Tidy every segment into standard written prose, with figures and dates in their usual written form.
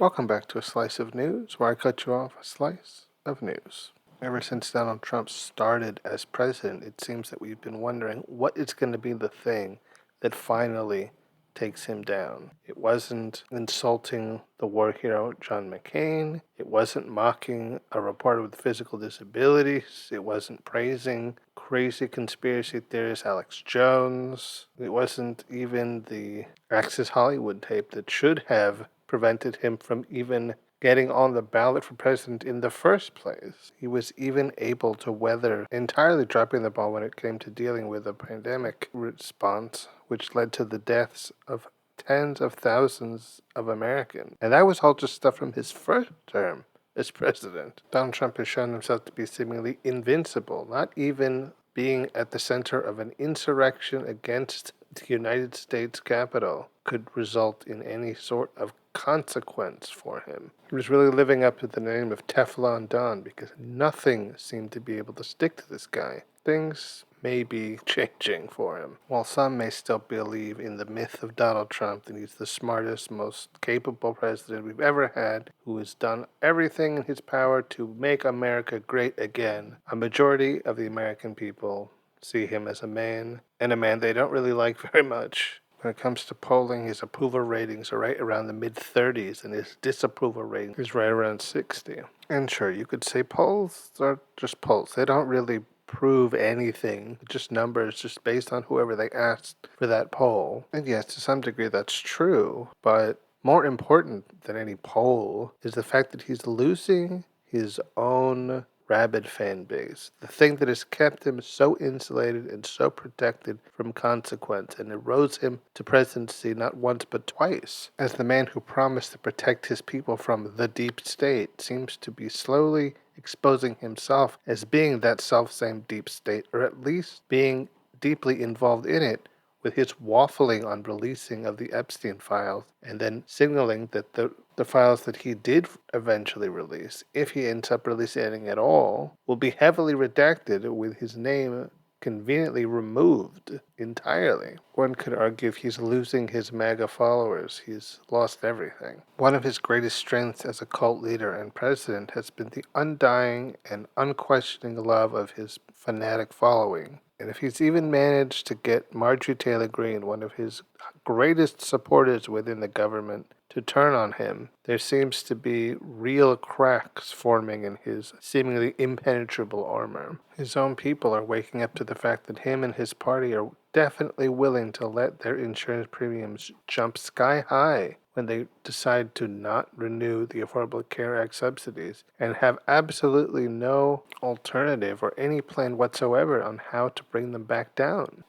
Welcome back to A Slice of News, where I cut you off a slice of news. Ever since Donald Trump started as president, it seems that we've been wondering what is going to be the thing that finally takes him down. It wasn't insulting the war hero John McCain. It wasn't mocking a reporter with physical disabilities. It wasn't praising crazy conspiracy theorist Alex Jones. It wasn't even the Access Hollywood tape that should have prevented him from even getting on the ballot for president in the first place. He was even able to weather entirely dropping the ball when it came to dealing with a pandemic response, which led to the deaths of tens of thousands of Americans. And that was all just stuff from his first term as president. Donald Trump has shown himself to be seemingly invincible, not even being at the center of an insurrection against the United States Capitol could result in any sort of consequence for him. He was really living up to the name of Teflon Don because nothing seemed to be able to stick to this guy. Things may be changing for him. While some may still believe in the myth of Donald Trump, that he's the smartest, most capable president we've ever had, who has done everything in his power to make America great again, a majority of the American people see him as a man, and a man they don't really like very much. When it comes to polling, his approval ratings are right around the mid-30s, and his disapproval rating is right around 60. And sure, you could say polls are just polls. They don't really prove anything, just numbers, just based on whoever they asked for that poll. And yes, to some degree that's true, but more important than any poll is the fact that he's losing his own rabid fan base, the thing that has kept him so insulated and so protected from consequence and erodes him to presidency not once but twice, as the man who promised to protect his people from the deep state seems to be slowly exposing himself as being that self-same deep state, or at least being deeply involved in it, with his waffling on releasing of the Epstein files and then signaling that the files that he did eventually release, if he ends up releasing anything at all, will be heavily redacted with his name conveniently removed entirely. One could argue if he's losing his MAGA followers, he's lost everything. One of his greatest strengths as a cult leader and president has been the undying and unquestioning love of his fanatic following. And if he's even managed to get Marjorie Taylor Greene, one of his greatest supporters within the government, to turn on him, there seems to be real cracks forming in his seemingly impenetrable armor. His own people are waking up to the fact that him and his party are definitely willing to let their insurance premiums jump sky high when they decide to not renew the Affordable Care Act subsidies, and have absolutely no alternative or any plan whatsoever on how to bring them back down.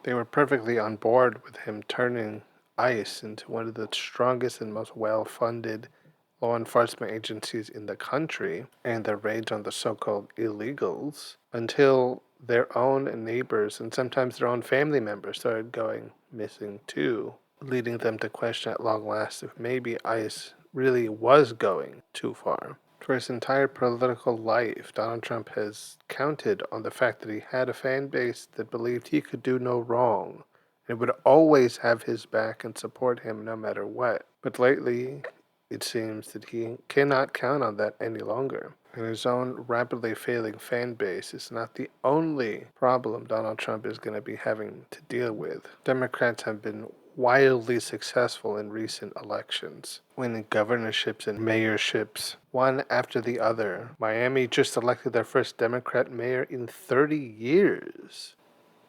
They were perfectly on board with him turning ICE into one of the strongest and most well-funded law enforcement agencies in the country, and their raids on the so-called illegals, until their own neighbors and sometimes their own family members started going missing too, leading them to question at long last if maybe ICE really was going too far. For his entire political life, Donald Trump has counted on the fact that he had a fan base that believed he could do no wrong and would always have his back and support him no matter what. But lately, it seems that he cannot count on that any longer. And his own rapidly failing fan base is not the only problem Donald Trump is going to be having to deal with. Democrats have been wildly successful in recent elections, winning governorships and mayorships, one after the other. Miami just elected their first Democrat mayor in 30 years.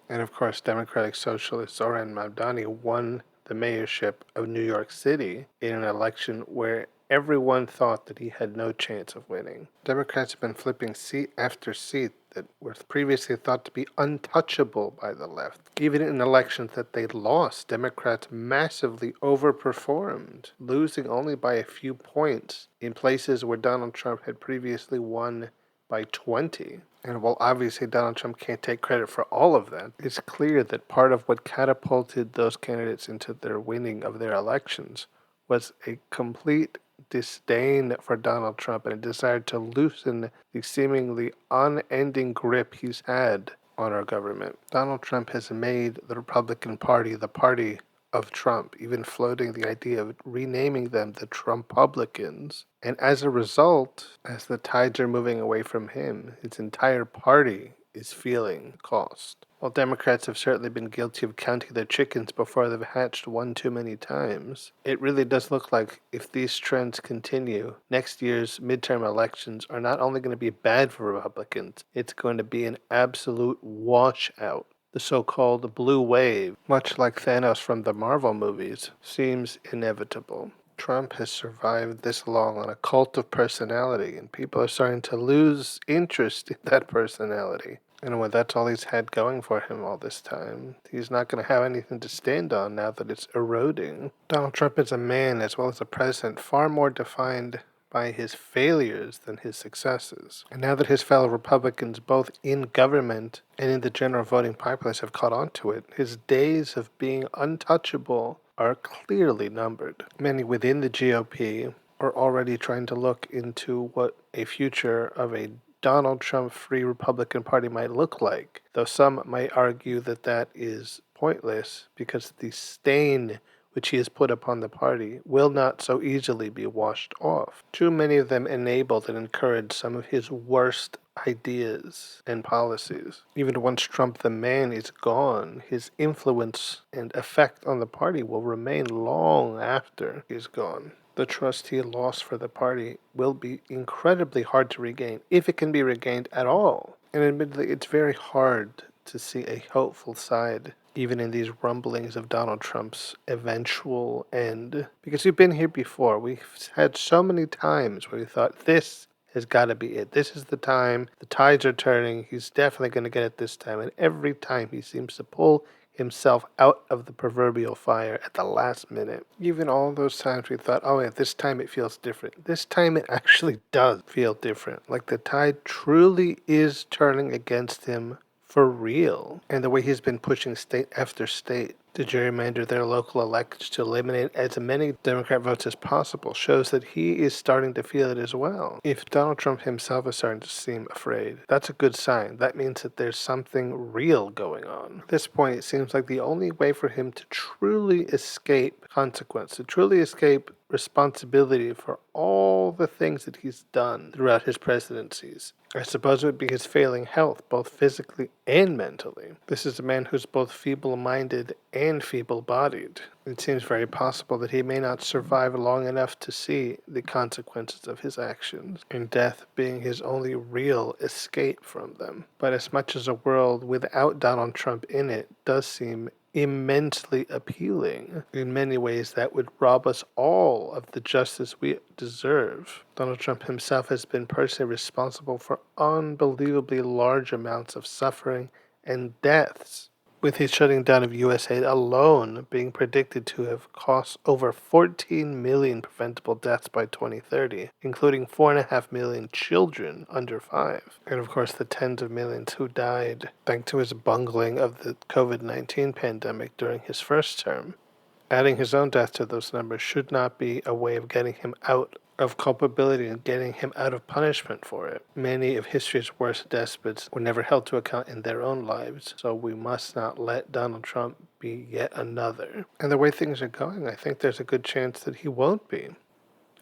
And of course, Democratic Socialist Zoran Mamdani won the mayorship of New York City in an election where everyone thought that he had no chance of winning. Democrats have been flipping seat after seat that were previously thought to be untouchable by the left. Even in elections that they lost, Democrats massively overperformed, losing only by a few points in places where Donald Trump had previously won by 20. And while obviously Donald Trump can't take credit for all of that, it's clear that part of what catapulted those candidates into their winning of their elections was a complete disdain for Donald Trump and a desire to loosen the seemingly unending grip he's had on our government. Donald Trump has made the Republican Party the party of Trump, even floating the idea of renaming them the Trumpublicans. And as a result, as the tides are moving away from him, his entire party is feeling the cost. While Democrats have certainly been guilty of counting their chickens before they've hatched one too many times, it really does look like if these trends continue, next year's midterm elections are not only going to be bad for Republicans, it's going to be an absolute washout. The so-called blue wave, much like Thanos from the Marvel movies, seems inevitable. Trump has survived this long on a cult of personality, and people are starting to lose interest in that personality. And when that's all he's had going for him all this time, he's not going to have anything to stand on now that it's eroding. Donald Trump is a man, as well as a president, far more defined by his failures than his successes. And now that his fellow Republicans, both in government and in the general voting populace, have caught on to it, his days of being untouchable are clearly numbered. Many within the GOP are already trying to look into what a future of a Donald Trump-free Republican Party might look like, though some might argue that that is pointless because the stain which he has put upon the party will not so easily be washed off. Too many of them enabled and encouraged some of his worst ideas and policies. Even once Trump the man is gone, his influence and effect on the party will remain long after he's gone. The trust he lost for the party will be incredibly hard to regain, if it can be regained at all. And admittedly, it's very hard to see a hopeful side, even in these rumblings of Donald Trump's eventual end. Because we've been here before. We've had so many times where we thought, this has got to be it. This is the time. The tides are turning. He's definitely going to get it this time. And every time he seems to pull himself out of the proverbial fire at the last minute. Even all those times we thought, oh yeah, this time it feels different. This time it actually does feel different. Like the tide truly is turning against him for real. And the way he's been pushing state after state to gerrymander their local elections to eliminate as many Democrat votes as possible shows that he is starting to feel it as well. If Donald Trump himself is starting to seem afraid, that's a good sign. That means that there's something real going on. At this point, it seems like the only way for him to truly escape consequence, to truly escape responsibility for all the things that he's done throughout his presidencies, I suppose it would be his failing health, both physically and mentally. This is a man who's both feeble-minded and feeble-bodied. It seems very possible that he may not survive long enough to see the consequences of his actions, and death being his only real escape from them. But as much as a world without Donald Trump in it does seem immensely appealing, in many ways that would rob us all of the justice we deserve. Donald Trump himself has been personally responsible for unbelievably large amounts of suffering and deaths, with his shutting down of U.S. aid alone being predicted to have cost over 14 million preventable deaths by 2030, including 4.5 million children under 5. And of course the tens of millions who died thanks to his bungling of the COVID-19 pandemic during his first term. Adding his own death to those numbers should not be a way of getting him out of culpability and getting him out of punishment for it. Many of history's worst despots were never held to account in their own lives, so we must not let Donald Trump be yet another. And the way things are going, I think there's a good chance that he won't be.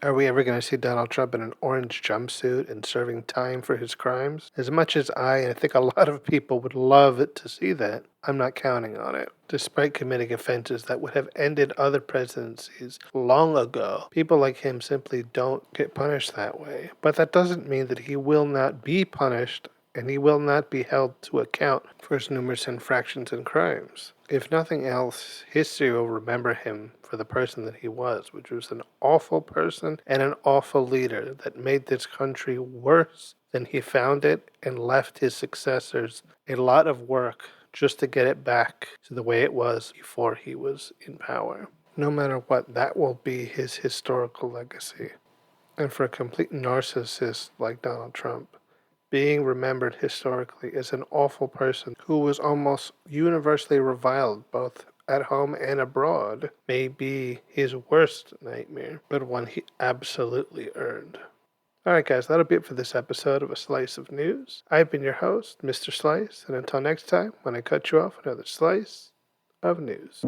Are we ever going to see Donald Trump in an orange jumpsuit and serving time for his crimes? As much as and I think a lot of people would love to see that, I'm not counting on it. Despite committing offenses that would have ended other presidencies long ago, people like him simply don't get punished that way. But that doesn't mean that he will not be punished, and he will not be held to account for his numerous infractions and crimes. If nothing else, history will remember him for the person that he was, which was an awful person and an awful leader that made this country worse than he found it and left his successors a lot of work just to get it back to the way it was before he was in power. No matter what, that will be his historical legacy. And for a complete narcissist like Donald Trump, being remembered historically as an awful person who was almost universally reviled both at home and abroad may be his worst nightmare, but one he absolutely earned. Alright guys, that'll be it for this episode of A Slice of News. I've been your host, Mr. Slice, and until next time, when I cut you off, another slice of news.